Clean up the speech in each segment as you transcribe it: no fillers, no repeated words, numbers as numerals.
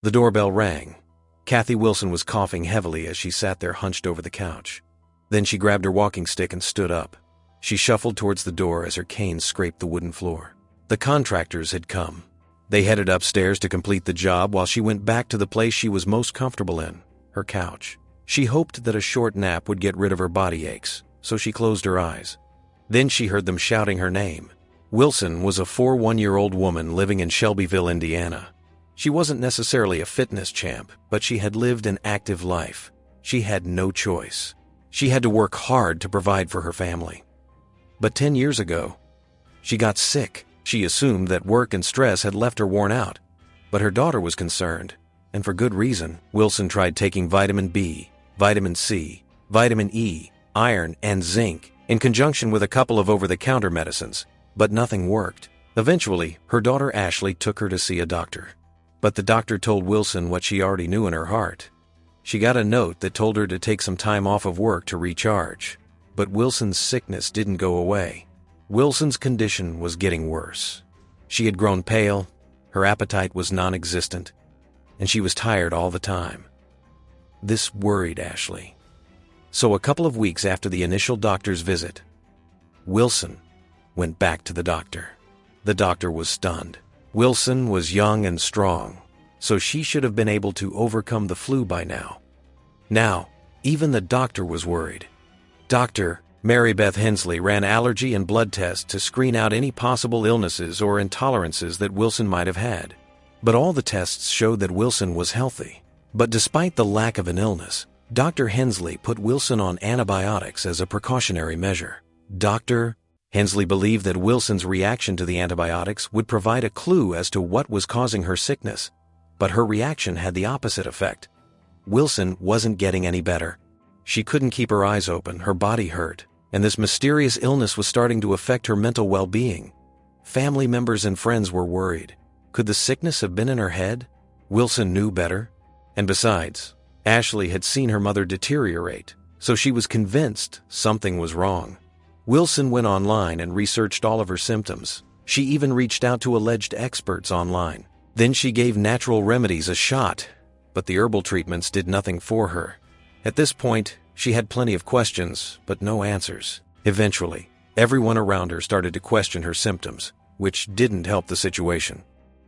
The doorbell rang. Kathy Wilson was coughing heavily as she sat there hunched over the couch. Then she grabbed her walking stick and stood up. She shuffled towards the door as her cane scraped the wooden floor. The contractors had come. They headed upstairs to complete the job while she went back to the place she was most comfortable in, her couch. She hoped that a short nap would get rid of her body aches, so she closed her eyes. Then she heard them shouting her name. Wilson was a 41-year-old woman living in Shelbyville, Indiana. She wasn't necessarily a fitness champ, but she had lived an active life. She had no choice. She had to work hard to provide for her family. But 10 years ago, she got sick. She assumed that work and stress had left her worn out. But her daughter was concerned, and for good reason. Wilson tried taking vitamin B, vitamin C, vitamin E, iron, and zinc in conjunction with a couple of over-the-counter medicines, but nothing worked. Eventually, her daughter Ashley took her to see a doctor. But the doctor told Wilson what she already knew in her heart. She got a note that told her to take some time off of work to recharge. But Wilson's sickness didn't go away. Wilson's condition was getting worse. She had grown pale, her appetite was non-existent, and she was tired all the time. This worried Ashley. So a couple of weeks after the initial doctor's visit, Wilson went back to the doctor. The doctor was stunned. Wilson was young and strong, so she should have been able to overcome the flu by now. Now, even the doctor was worried. Dr. Mary Beth Hensley ran allergy and blood tests to screen out any possible illnesses or intolerances that Wilson might have had. But all the tests showed that Wilson was healthy. But despite the lack of an illness, Dr. Hensley put Wilson on antibiotics as a precautionary measure. Dr. Hensley believed that Wilson's reaction to the antibiotics would provide a clue as to what was causing her sickness. But her reaction had the opposite effect. Wilson wasn't getting any better. She couldn't keep her eyes open, her body hurt, and this mysterious illness was starting to affect her mental well-being. Family members and friends were worried. Could the sickness have been in her head? Wilson knew better. And besides, Ashley had seen her mother deteriorate, so she was convinced something was wrong. Wilson went online and researched all of her symptoms. She even reached out to alleged experts online. Then she gave natural remedies a shot, but the herbal treatments did nothing for her. At this point, she had plenty of questions, but no answers. Eventually, everyone around her started to question her symptoms, which didn't help the situation.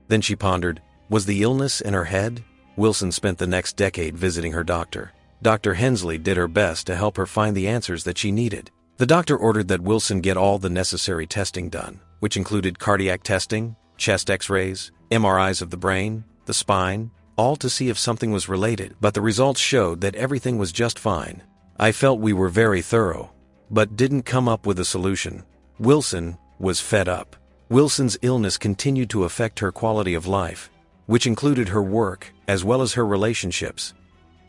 Then she pondered, was the illness in her head? Wilson spent the next decade visiting her doctor. Dr. Hensley did her best to help her find the answers that she needed. The doctor ordered that Wilson get all the necessary testing done, which included cardiac testing, chest x-rays, MRIs of the brain, the spine, all to see if something was related, but the results showed that everything was just fine. I felt we were very thorough, but didn't come up with a solution. Wilson was fed up. Wilson's illness continued to affect her quality of life, which included her work as well as her relationships.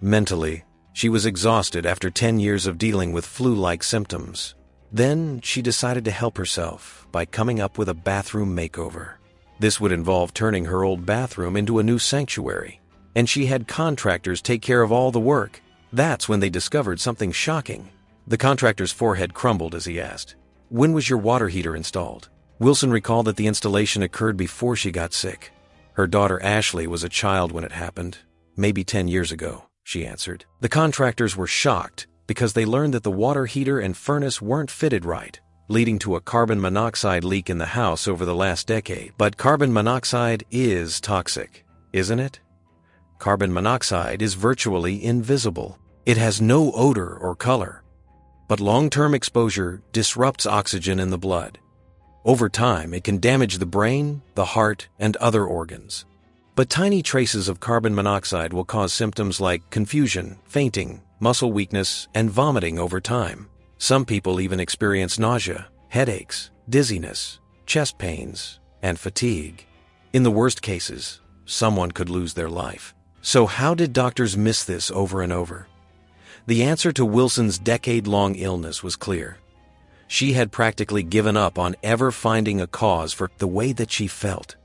Mentally, she was exhausted after 10 years of dealing with flu-like symptoms. Then she decided to help herself by coming up with a bathroom makeover. This would involve turning her old bathroom into a new sanctuary, and she had contractors take care of all the work. That's when they discovered something shocking. The contractor's forehead crumbled as he asked, "When was your water heater installed?" Wilson recalled that the installation occurred before she got sick. Her daughter Ashley was a child when it happened, maybe 10 years ago, she answered. The contractors were shocked because they learned that the water heater and furnace weren't fitted right, leading to a carbon monoxide leak in the house over the last decade. But carbon monoxide is toxic, isn't it? Carbon monoxide is virtually invisible. It has no odor or color. But long-term exposure disrupts oxygen in the blood. Over time, it can damage the brain, the heart, and other organs. But tiny traces of carbon monoxide will cause symptoms like confusion, fainting, muscle weakness, and vomiting over time. Some people even experience nausea, headaches, dizziness, chest pains, and fatigue. In the worst cases, someone could lose their life. So how did doctors miss this over and over? The answer to Wilson's decade-long illness was clear. She had practically given up on ever finding a cause for the way that she felt.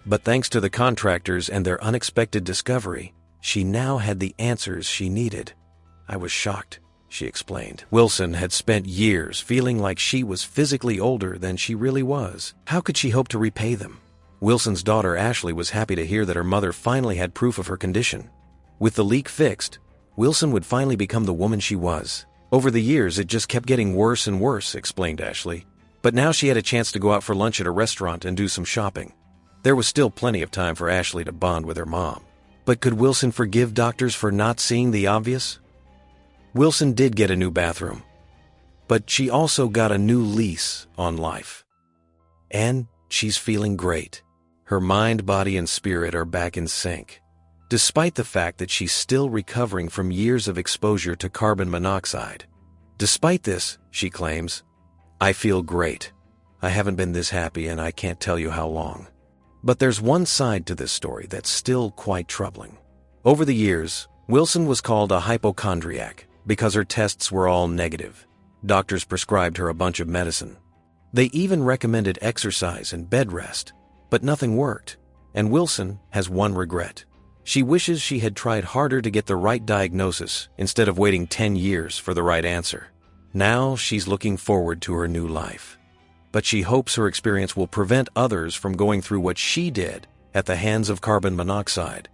But thanks to the contractors and their unexpected discovery, she now had the answers she needed. "I was shocked," she explained. Wilson had spent years feeling like she was physically older than she really was. How could she hope to repay them? Wilson's daughter Ashley was happy to hear that her mother finally had proof of her condition. With the leak fixed, Wilson would finally become the woman she was. Over the years, it just kept getting worse and worse, explained Ashley. But now she had a chance to go out for lunch at a restaurant and do some shopping. There was still plenty of time for Ashley to bond with her mom. But could Wilson forgive doctors for not seeing the obvious? Wilson did get a new bathroom. But she also got a new lease on life. And she's feeling great. Her mind, body, and spirit are back in sync. Despite the fact that she's still recovering from years of exposure to carbon monoxide. Despite this, she claims, "I feel great. I haven't been this happy and I can't tell you how long." But there's one side to this story that's still quite troubling. Over the years, Wilson was called a hypochondriac because her tests were all negative. Doctors prescribed her a bunch of medicine. They even recommended exercise and bed rest, but nothing worked. And Wilson has one regret. She wishes she had tried harder to get the right diagnosis instead of waiting 10 years for the right answer. Now she's looking forward to her new life. But she hopes her experience will prevent others from going through what she did at the hands of carbon monoxide